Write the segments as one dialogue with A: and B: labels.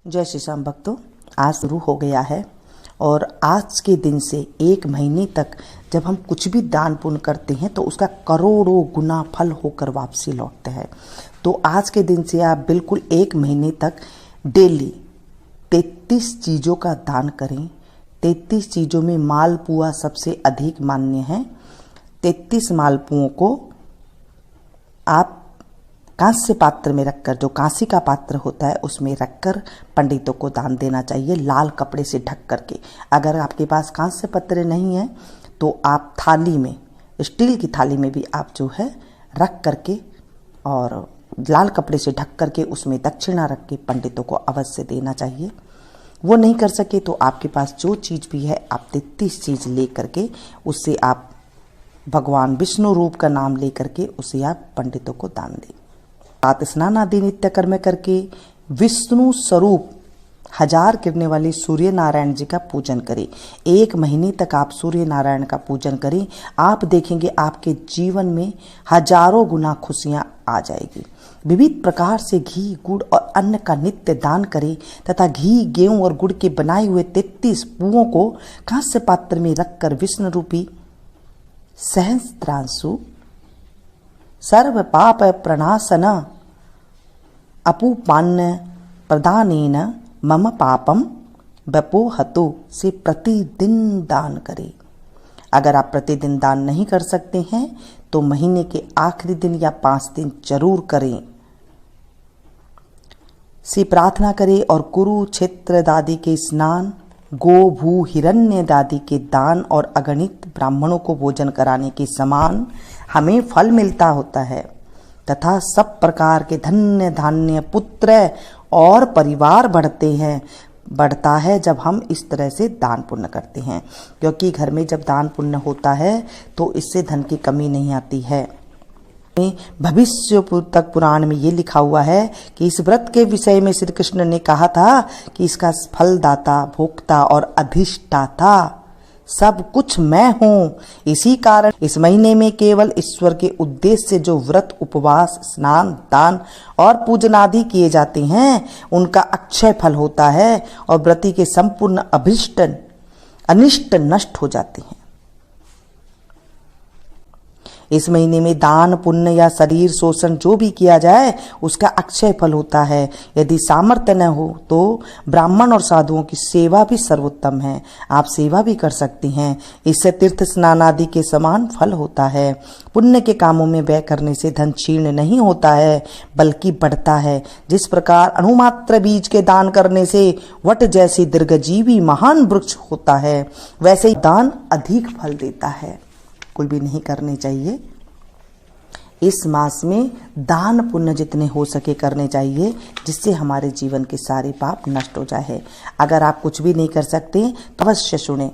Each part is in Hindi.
A: जय श्री श्याम भक्तों, आज शुरू हो गया है और आज के दिन से 1 महीने तक जब हम कुछ भी दान पुण्य करते हैं तो उसका करोड़ों गुना फल होकर वापसी लौटता है। तो आज के दिन से आप बिल्कुल 1 महीने तक डेली 33 चीज़ों का दान करें। 33 चीज़ों में मालपुआ सबसे अधिक मान्य है। 33 मालपुओं को आप कांस्य पात्र में रखकर, जो कांसी का पात्र होता है उसमें रखकर पंडितों को दान देना चाहिए, लाल कपड़े से ढक करके। अगर आपके पास कांस्य पात्र नहीं है तो आप थाली में, स्टील की थाली में भी आप जो है रख करके और लाल कपड़े से ढक करके उसमें दक्षिणा रख के पंडितों को अवश्य देना चाहिए। वो नहीं कर सके तो आपके पास जो चीज़ भी है आप 33 चीज़ ले करके उससे आप भगवान विष्णु रूप का नाम ले करके उसे आप पंडितों को दान दें। प्रातः स्नान आदि नित्य कर्म करके विष्णु स्वरूप 1000 किरणें वाले सूर्य नारायण जी का पूजन करें। 1 महीने तक आप सूर्य नारायण का पूजन करें। आप देखेंगे आपके जीवन में हजारों गुना खुशियां आ जाएगी। विविध प्रकार से घी, गुड़ और अन्न का नित्य दान करें तथा घी, गेहूं और गुड़ के बनाए हुए 33 पुओं को कांस्य पात्र में रखकर विष्णु रूपी सहस्त्रांशु सर्व पाप प्रणाशन अपूपान्न प्रदानेन मम पापम व्यपोहतु से प्रतिदिन दान करें। अगर आप प्रतिदिन दान नहीं कर सकते हैं तो महीने के आखिरी दिन या 5 दिन जरूर करें। से प्रार्थना करें और कुरुक्षेत्र दादी के स्नान, गो भू हिरण्य दादी के दान और अगणित ब्राह्मणों को भोजन कराने के समान हमें फल मिलता होता है तथा सब प्रकार के धन्य धान्य, पुत्र और परिवार बढ़ता है जब हम इस तरह से दान पुण्य करते हैं। क्योंकि घर में जब दान पुण्य होता है तो इससे धन की कमी नहीं आती है। भविष्य तक पुराण में ये लिखा हुआ है कि इस व्रत के विषय में श्री कृष्ण ने कहा था कि इसका फलदाता, भोक्ता और अधिष्ठाता सब कुछ मैं हूँ। इसी कारण इस महीने में केवल ईश्वर के उद्देश्य से जो व्रत, उपवास, स्नान, दान और पूजन आदि किए जाते हैं उनका अक्षय फल होता है और व्रती के संपूर्ण अनिष्ट नष्ट हो जाते हैं। इस महीने में दान पुण्य या शरीर शोषण जो भी किया जाए उसका अक्षय फल होता है। यदि सामर्थ्य न हो तो ब्राह्मण और साधुओं की सेवा भी सर्वोत्तम है। आप सेवा भी कर सकती हैं। इससे तीर्थ स्नान आदि के समान फल होता है। पुण्य के कामों में व्यय करने से धन क्षीण नहीं होता है बल्कि बढ़ता है। जिस प्रकार अणुमात्र बीज के दान करने से वट जैसी दीर्घजीवी महान वृक्ष होता है, वैसे ही दान अधिक फल देता है। कोई भी नहीं करने चाहिए। इस मास में दान पुण्य जितने हो सके करने चाहिए जिससे हमारे जीवन के सारे पाप नष्ट हो जाए। अगर आप कुछ भी नहीं कर सकते तो अवश्य सुने।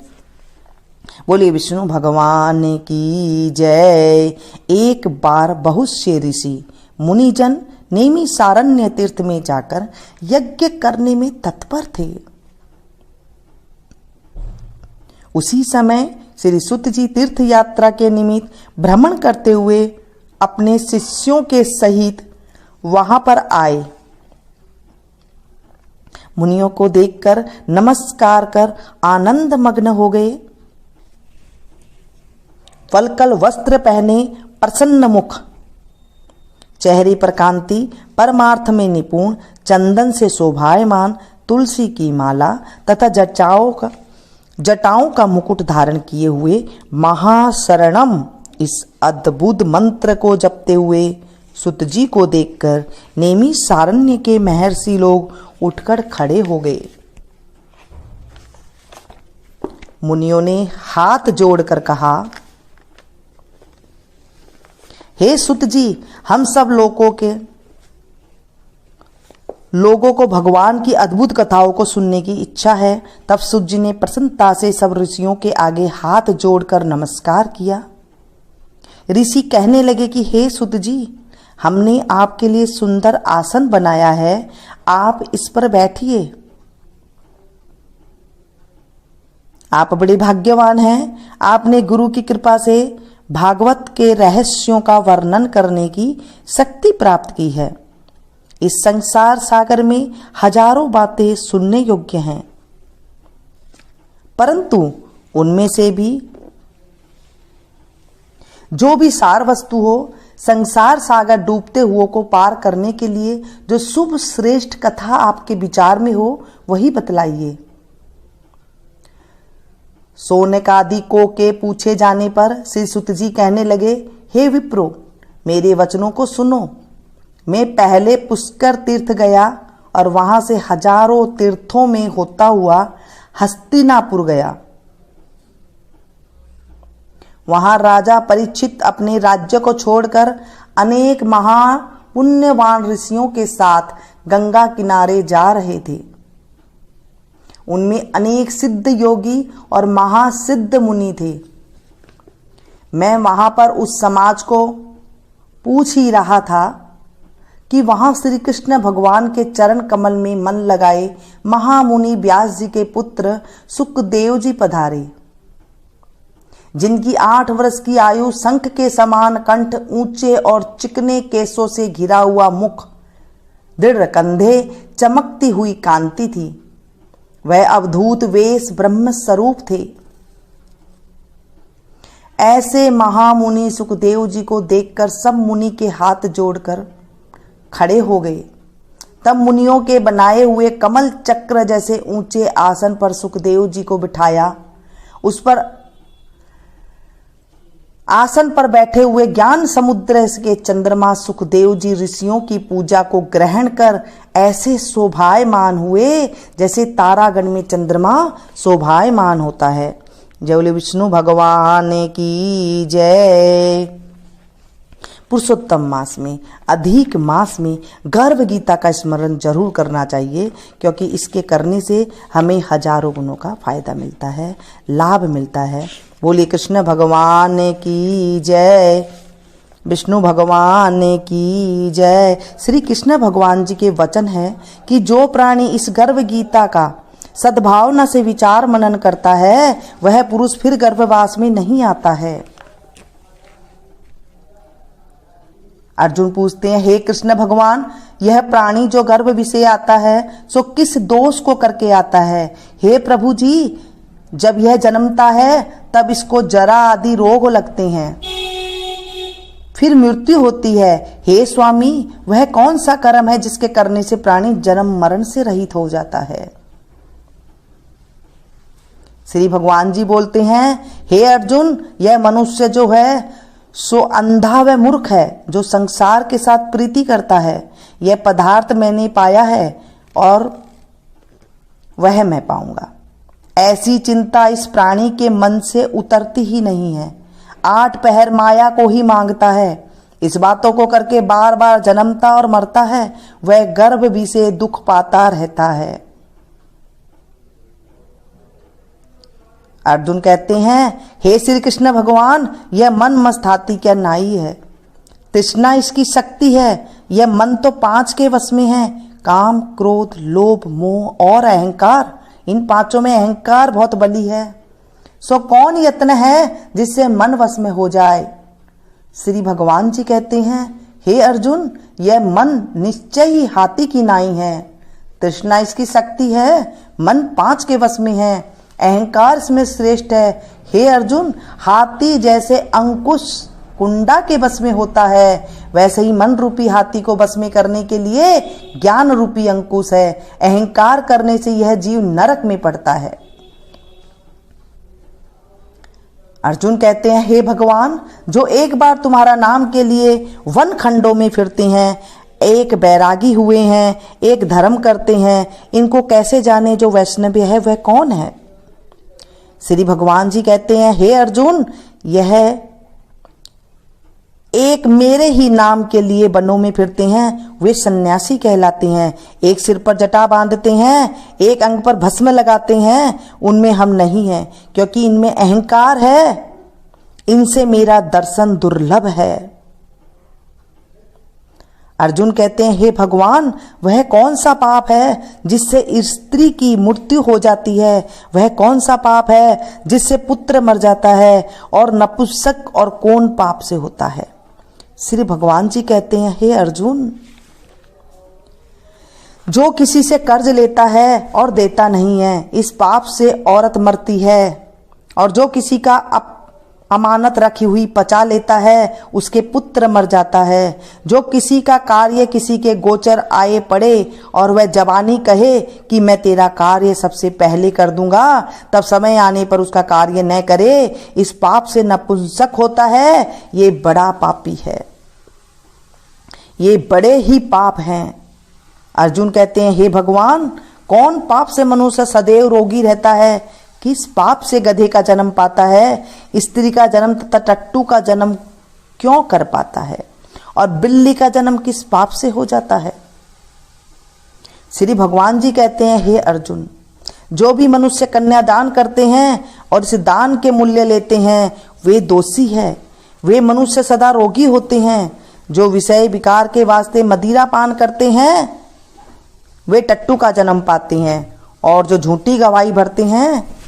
A: बोलिए विष्णु भगवान की जय। एक बार बहुत से ऋषि मुनिजन नेमी सारण्य तीर्थ में जाकर यज्ञ करने में तत्पर थे। उसी समय श्री सुत जी तीर्थ यात्रा के निमित्त भ्रमण करते हुए अपने शिष्यों के सहित वहां पर आए। मुनियों को देखकर नमस्कार कर आनंद मग्न हो गए। वल्कल वस्त्र पहने, प्रसन्न मुख, चेहरे पर कांति, परमार्थ में निपुण, चंदन से शोभायमान, तुलसी की माला तथा जटाओं का मुकुट धारण किए हुए महाशरणम इस अद्भुत मंत्र को जपते हुए सुत जी को देखकर नेमी सारण्य के महर्षि लोग उठकर खड़े हो गए। मुनियों ने हाथ जोड़कर कहा, हे सुत जी, हम सब लोगों को भगवान की अद्भुत कथाओं को सुनने की इच्छा है। तब सुत जी ने प्रसन्नता से सब ऋषियों के आगे हाथ जोड़कर नमस्कार किया। ऋषि कहने लगे कि हे सुत जी, हमने आपके लिए सुंदर आसन बनाया है, आप इस पर बैठिए। आप बड़े भाग्यवान हैं। आपने गुरु की कृपा से भागवत के रहस्यों का वर्णन करने की शक्ति प्राप्त की है। इस संसार सागर में हजारों बातें सुनने योग्य हैं, परंतु उनमें से भी जो भी सार वस्तु हो, संसार सागर डूबते हुओं को पार करने के लिए जो शुभ श्रेष्ठ कथा आपके विचार में हो, वही बतलाइए। सोनकादि को के पूछे जाने पर श्री सुत जी कहने लगे, हे विप्रो, मेरे वचनों को सुनो। मैं पहले पुष्कर तीर्थ गया और वहां से हजारों तीर्थों में होता हुआ हस्तिनापुर गया। वहां राजा परीक्षित अपने राज्य को छोड़कर अनेक महापुण्यवान ऋषियों के साथ गंगा किनारे जा रहे थे। उनमें अनेक सिद्ध योगी और महासिद्ध मुनि थे। मैं वहां पर उस समाज को पूछ ही रहा था कि वहां श्री कृष्ण भगवान के चरण कमल में मन लगाए महामुनि व्यास जी के पुत्र सुखदेव जी पधारे, जिनकी 8 वर्ष की आयु, शंख के समान कंठ, ऊंचे और चिकने केसों से घिरा हुआ मुख, दृढ़ कंधे, चमकती हुई कांति थी। वह अवधूत वेश ब्रह्म स्वरूप थे। ऐसे महामुनि सुखदेव जी को देखकर सब मुनि के हाथ जोड़कर खड़े हो गए। तब मुनियों के बनाए हुए कमल चक्र जैसे ऊंचे आसन पर सुखदेव जी को बिठाया। उस पर आसन पर बैठे हुए ज्ञान समुद्र के चंद्रमा सुखदेव जी ऋषियों की पूजा को ग्रहण कर ऐसे शोभायमान हुए जैसे तारागण में चंद्रमा शोभायमान होता है। जय बोले विष्णु भगवान की जय। पुरुषोत्तम मास में, अधिक मास में गर्भ गीता का स्मरण जरूर करना चाहिए, क्योंकि इसके करने से हमें हजारों गुणों का फायदा मिलता है, लाभ मिलता है। बोलिए कृष्ण भगवान की जय, विष्णु भगवान की जय। श्री कृष्ण भगवान जी के वचन है कि जो प्राणी इस गर्भ गीता का सद्भावना से विचार मनन करता है, वह पुरुष फिर गर्भवास में नहीं आता है। अर्जुन पूछते हैं, हे कृष्ण भगवान, यह प्राणी जो गर्भ विषय आता है सो किस दोष को करके आता है? हे प्रभु जी, जब यह जन्मता है तब इसको जरा आदि रोग लगते हैं, फिर मृत्यु होती है। हे स्वामी, वह कौन सा कर्म है जिसके करने से प्राणी जन्म मरण से रहित हो जाता है? श्री भगवान जी बोलते हैं, हे अर्जुन, यह मनुष्य जो है सो अंधा व मूर्ख है, जो संसार के साथ प्रीति करता है। यह पदार्थ मैंने पाया है और वह मैं पाऊंगा, ऐसी चिंता इस प्राणी के मन से उतरती ही नहीं है। 8 पहर माया को ही मांगता है। इस बातों को करके बार बार जन्मता और मरता है। वह गर्भ भी से दुख पाता रहता है। अर्जुन कहते हैं, हे श्री कृष्ण भगवान, यह मन मस्त हाथी क्या नाई है। तृष्णा इसकी शक्ति है। यह मन तो 5 के वश में है, काम, क्रोध, लोभ, मोह और अहंकार। इन 5 में अहंकार बहुत बली है। सो कौन यत्न है जिससे मन वश में हो जाए? श्री भगवान जी कहते हैं, हे अर्जुन, यह मन निश्चय ही हाथी की नाई है। तृष्णा इसकी शक्ति है, मन 5 के वश में है, अहंकार इसमें श्रेष्ठ है। हे अर्जुन, हाथी जैसे अंकुश कुंडा के बस में होता है, वैसे ही मन रूपी हाथी को बस में करने के लिए ज्ञान रूपी अंकुश है। अहंकार करने से यह जीव नरक में पड़ता है। अर्जुन कहते हैं, हे भगवान, जो एक बार तुम्हारा नाम के लिए वन खंडों में फिरते हैं, एक बैरागी हुए हैं, एक धर्म करते हैं, इनको कैसे जाने जो वैष्णव है वह कौन है? श्री भगवान जी कहते हैं, हे अर्जुन, यह एक मेरे ही नाम के लिए वनों में फिरते हैं, वे सन्यासी कहलाते हैं। एक सिर पर जटा बांधते हैं, एक अंग पर भस्म लगाते हैं, उनमें हम नहीं हैं, क्योंकि इनमें अहंकार है। इनसे मेरा दर्शन दुर्लभ है। अर्जुन कहते हैं, हे भगवान, वह कौन सा पाप है जिससे स्त्री की मृत्यु हो जाती है? वह कौन सा पाप है जिससे पुत्र मर जाता है? और नपुंसक और कौन पाप से होता है? श्री भगवान जी कहते हैं, हे अर्जुन, जो किसी से कर्ज लेता है और देता नहीं है, इस पाप से औरत मरती है। और जो किसी का अमानत रखी हुई पचा लेता है, उसके पुत्र मर जाता है। जो किसी का कार्य किसी के गोचर आए पड़े और वह जवानी कहे कि मैं तेरा कार्य सबसे पहले कर दूंगा, तब समय आने पर उसका कार्य न करे, इस पाप से नपुंसक होता है। ये बड़ा पापी है। ये बड़े ही पाप हैं। अर्जुन कहते हैं, हे भगवान, कौन पाप से मनुष्य सदैव रोगी रहता है? किस पाप से गधे का जन्म पाता है? स्त्री का जन्म तथा टट्टू का जन्म क्यों कर पाता है? और बिल्ली का जन्म किस पाप से हो जाता है? श्री भगवान जी कहते हैं, हे अर्जुन, जो भी मनुष्य कन्यादान करते हैं और इस दान के मूल्य लेते हैं, वे दोषी है। वे मनुष्य सदा रोगी होते हैं। जो विषय विकार के वास्ते मदिरा पान करते हैं, वे टट्टू का जन्म पाते हैं। और जो झूठी गवाही भरते हैं,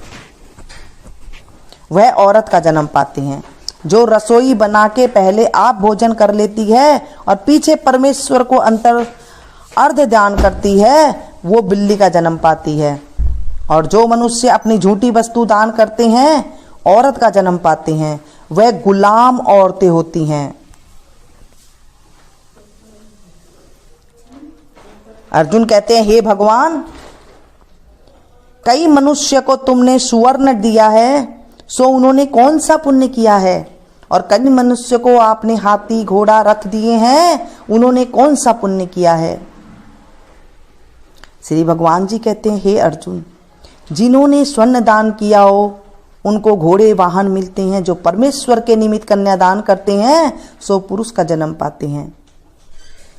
A: वह औरत का जन्म पाते हैं। जो रसोई बना के पहले आप भोजन कर लेती है और पीछे परमेश्वर को अर्ध दान करती है, वो बिल्ली का जन्म पाती है। और जो मनुष्य अपनी झूठी वस्तु दान करते हैं, औरत का जन्म पाते हैं, वह गुलाम औरतें होती हैं। अर्जुन कहते हैं, हे भगवान, कई मनुष्य को तुमने सुवर्ण दिया है, सो उन्होंने कौन सा पुण्य किया है? और कई मनुष्य को आपने हाथी घोड़ा रथ दिए हैं, उन्होंने कौन सा पुण्य किया है? श्री भगवान जी कहते हैं, हे अर्जुन, जिन्होंने स्वर्ण दान किया हो, उनको घोड़े वाहन मिलते हैं। जो परमेश्वर के निमित्त कन्यादान करते हैं, सो पुरुष का जन्म पाते हैं।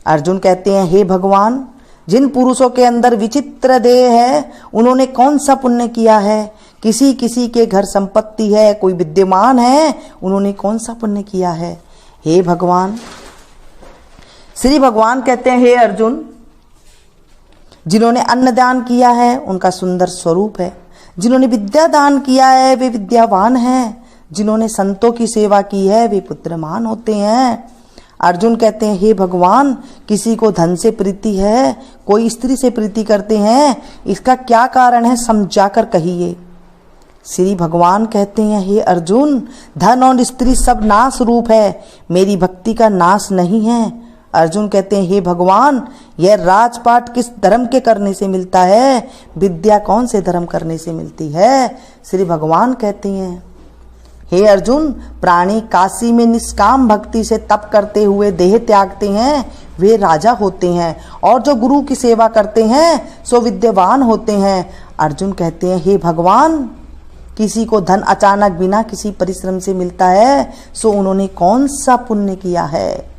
A: अर्जुन कहते हैं, हे भगवान, जिन पुरुषों के अंदर विचित्र देह है, उन्होंने कौन सा पुण्य किया है? किसी किसी के घर संपत्ति है, कोई विद्यमान है, उन्होंने कौन सा पुण्य किया है? हे भगवान, श्री भगवान कहते हैं, हे अर्जुन, जिन्होंने अन्न दान किया है, उनका सुंदर स्वरूप है। जिन्होंने विद्या दान किया है, वे विद्यावान हैं। जिन्होंने संतों की सेवा की है, वे पुत्रमान होते हैं। अर्जुन कहते हैं, हे भगवान, किसी को धन से प्रीति है, कोई स्त्री से प्रीति करते हैं, इसका क्या कारण है? समझाकर कहिए। श्री भगवान कहते हैं, हे अर्जुन, धन और स्त्री सब नाश रूप है, मेरी भक्ति का नाश नहीं है। अर्जुन कहते हैं, हे भगवान, यह राजपाट किस धर्म के करने से मिलता है? विद्या कौन से धर्म करने से मिलती है? श्री भगवान कहते हैं, हे अर्जुन, प्राणी काशी में निष्काम भक्ति से तप करते हुए देह त्यागते हैं, वे राजा होते हैं। और जो गुरु की सेवा करते हैं, सो विद्यावान होते हैं। अर्जुन कहते हैं, हे भगवान, किसी को धन अचानक बिना किसी परिश्रम से मिलता है, सो उन्होंने कौन सा पुण्य किया है?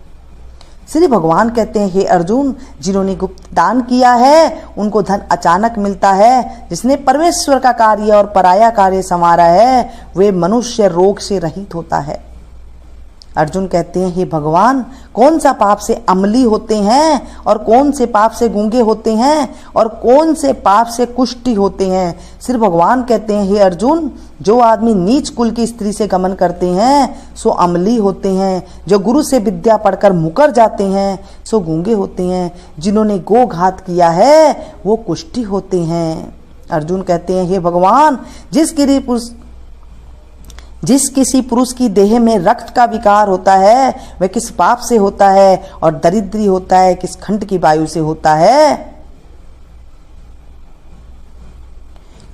A: श्री भगवान कहते हैं, हे अर्जुन, जिन्होंने गुप्त दान किया है, उनको धन अचानक मिलता है। जिसने परमेश्वर का कार्य और पराया कार्य संवारा है, वे मनुष्य रोग से रहित होता है। अर्जुन कहते हैं, हे भगवान, कौन सा पाप से अमली होते हैं और कौन से पाप से गूंगे होते हैं और कौन से पाप से कुष्ठी होते हैं? श्री भगवान कहते हैं, हे अर्जुन, जो आदमी नीच कुल की स्त्री से गमन करते हैं, सो अमली होते हैं। जो गुरु से विद्या पढ़कर मुकर जाते हैं, सो गूंगे होते हैं। जिन्होंने गोघात किया है, वो कुष्ठी होते हैं। अर्जुन कहते हैं, हे भगवान, जिस किसी पुरुष की देह में रक्त का विकार होता है, वह किस पाप से होता है? और दरिद्री होता है, किस खंड की वायु से होता है?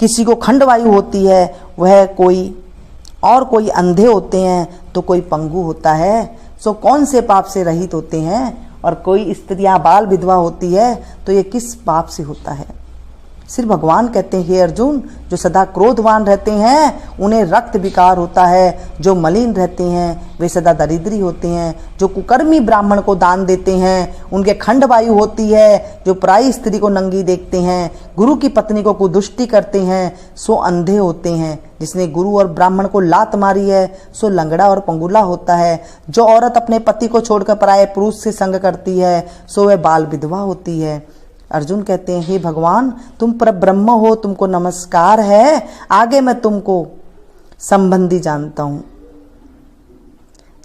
A: किसी को खंड वायु होती है, वह कोई अंधे होते हैं, तो कोई पंगु होता है। सो कौन से पाप से रहित होते हैं? और कोई स्त्रियां बाल विधवा होती है, तो ये किस पाप से होता है? श्री भगवान कहते हैं, हे अर्जुन, जो सदा क्रोधवान रहते हैं, उन्हें रक्त विकार होता है। जो मलिन रहते हैं, वे सदा दरिद्री होते हैं। जो कुकर्मी ब्राह्मण को दान देते हैं, उनके खंड वायु होती है। जो पराई स्त्री को नंगी देखते हैं, गुरु की पत्नी को कुदुष्टि करते हैं, सो अंधे होते हैं। जिसने गुरु और ब्राह्मण को लात मारी है, सो लंगड़ा और पंगुला होता है। जो औरत अपने पति को छोड़कर पराये पुरुष से संग करती है, सो वह बाल विधवा होती है। अर्जुन कहते हैं, हे भगवान, तुम परब्रह्म हो, तुमको नमस्कार है। आगे मैं तुमको संबंधी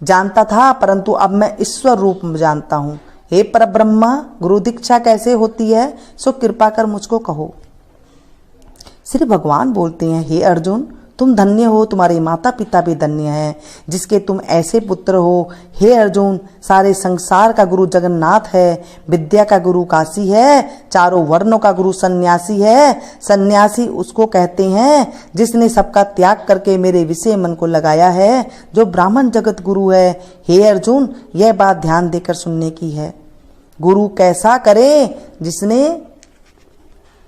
A: जानता था, परंतु अब मैं ईश्वर रूप में जानता हूँ। हे परब्रह्मा, गुरु दीक्षा कैसे होती है, सो कृपा कर मुझको कहो। श्री भगवान बोलते हैं, हे अर्जुन, तुम धन्य हो, तुम्हारे माता पिता भी धन्य हैं जिसके तुम ऐसे पुत्र हो। हे अर्जुन, सारे संसार का गुरु जगन्नाथ है, विद्या का गुरु काशी है, चारों वर्णों का गुरु सन्यासी है। सन्यासी उसको कहते हैं जिसने सबका त्याग करके मेरे विषय मन को लगाया है, जो ब्राह्मण जगत गुरु है। हे अर्जुन, यह बात ध्यान देकर सुनने की है। गुरु कैसा करे, जिसने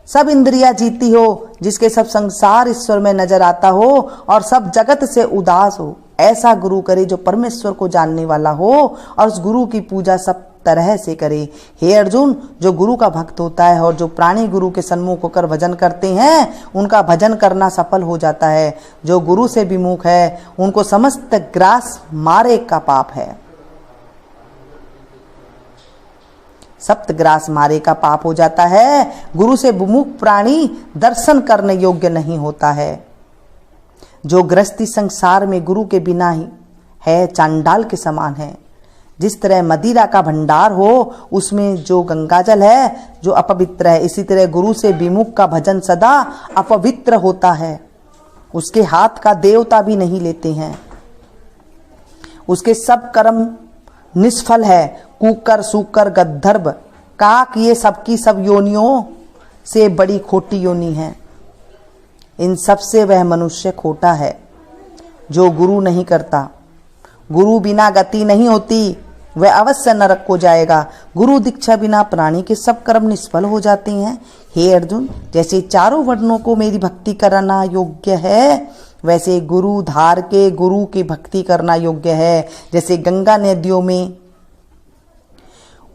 A: सब इंद्रियां जीती हो, जिसके सब संसार ईश्वर में नजर आता हो और सब जगत से उदास हो। ऐसा गुरु करे जो परमेश्वर को जानने वाला हो और उस गुरु की पूजा सब तरह से करे। हे अर्जुन, जो गुरु का भक्त होता है और जो प्राणी गुरु के सन्मुख होकर भजन करते हैं, उनका भजन करना सफल हो जाता है। जो गुरु से विमुख है, उनको समस्त ग्रास मारे का पाप है। सप्तग्रास मारे का पाप हो जाता है। गुरु से विमुख प्राणी दर्शन करने योग्य नहीं होता है। जो गृहस्थी संसार में गुरु के बिना ही है, चांडाल के समान है। जिस तरह मदिरा का भंडार हो, उसमें जो गंगाजल है जो अपवित्र है, इसी तरह गुरु से विमुख का भजन सदा अपवित्र होता है। उसके हाथ का देवता भी नहीं लेते हैं। उसके सब कर्म निष्फल है। कुकर, सूकर, गद्धर्व, काक, ये सबकी सब योनियों से बड़ी खोटी योनि है। इन सब से वह मनुष्य खोटा है जो गुरु नहीं करता। गुरु बिना गति नहीं होती, वह अवश्य नरक को जाएगा। गुरु दीक्षा बिना प्राणी के सब कर्म निष्फल हो जाते हैं। हे अर्जुन, जैसे चारों वर्णों को मेरी भक्ति करना योग्य है, वैसे गुरु धार के गुरु की भक्ति करना योग्य है। जैसे गंगा नदियों में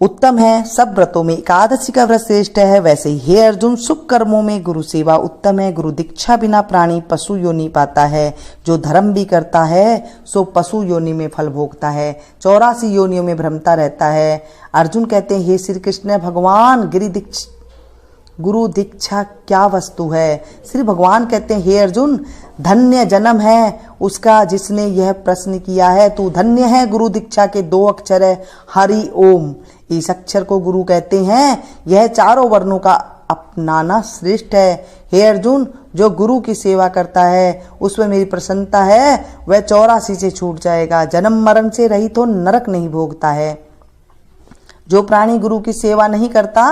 A: उत्तम है, सब व्रतों में एकादशी का व्रत श्रेष्ठ है, वैसे ही हे अर्जुन, सुख कर्मों में गुरु सेवा उत्तम है। गुरु दीक्षा बिना प्राणी पशु योनि पाता है। जो धर्म भी करता है सो पशु योनि में फल भोगता है, 84 योनियों में भ्रमता रहता है। अर्जुन कहते हैं, हे श्री कृष्ण भगवान, गुरु दीक्षा क्या वस्तु है। श्री भगवान कहते हैं, हे अर्जुन, धन्य जन्म है उसका जिसने यह प्रश्न किया है। तू धन्य है। गुरु दीक्षा के 2 अक्षर है, हरि ओम। इस अक्षर को गुरु कहते हैं। यह चारों वर्णों का अपनाना श्रेष्ठ है। हे अर्जुन, जो गुरु की सेवा करता है उसमें मेरी प्रसन्नता है, वह 84 से छूट जाएगा, जन्म मरण से रहित हो नरक नहीं भोगता है। जो प्राणी गुरु की सेवा नहीं करता,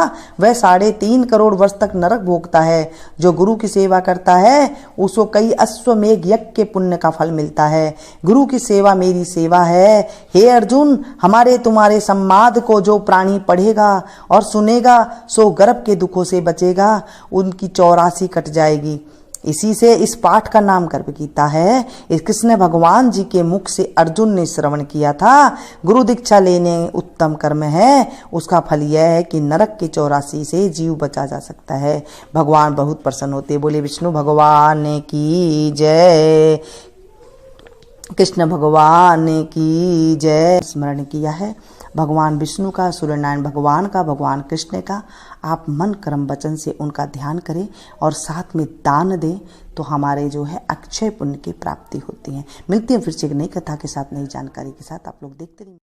A: वह 3.5 करोड़ वर्ष तक नरक भोगता है। जो गुरु की सेवा करता है उसको कई अश्वमेघ यज्ञ के पुण्य का फल मिलता है। गुरु की सेवा मेरी सेवा है। हे अर्जुन, हमारे तुम्हारे संवाद को जो प्राणी पढ़ेगा और सुनेगा, सो गर्भ के दुखों से बचेगा, उनकी 84 कट जाएगी। इसी से इस पाठ का नाम गर्भ गीता है। इस कृष्ण भगवान जी के मुख से अर्जुन ने श्रवण किया था। गुरु दीक्षा लेने उत्तम कर्म है। उसका फल यह है कि नरक के 84 से जीव बचा जा सकता है। भगवान बहुत प्रसन्न होते। बोले विष्णु भगवान की जय, कृष्ण भगवान की जय। स्मरण किया है भगवान विष्णु का, सूर्यनारायण भगवान का, भगवान कृष्ण का। आप मन कर्म वचन से उनका ध्यान करें और साथ में दान दें, तो हमारे जो है अक्षय पुण्य की प्राप्ति होती है। मिलती है फिर से एक नई कथा के साथ, नई जानकारी के साथ। आप लोग देखते रहिए।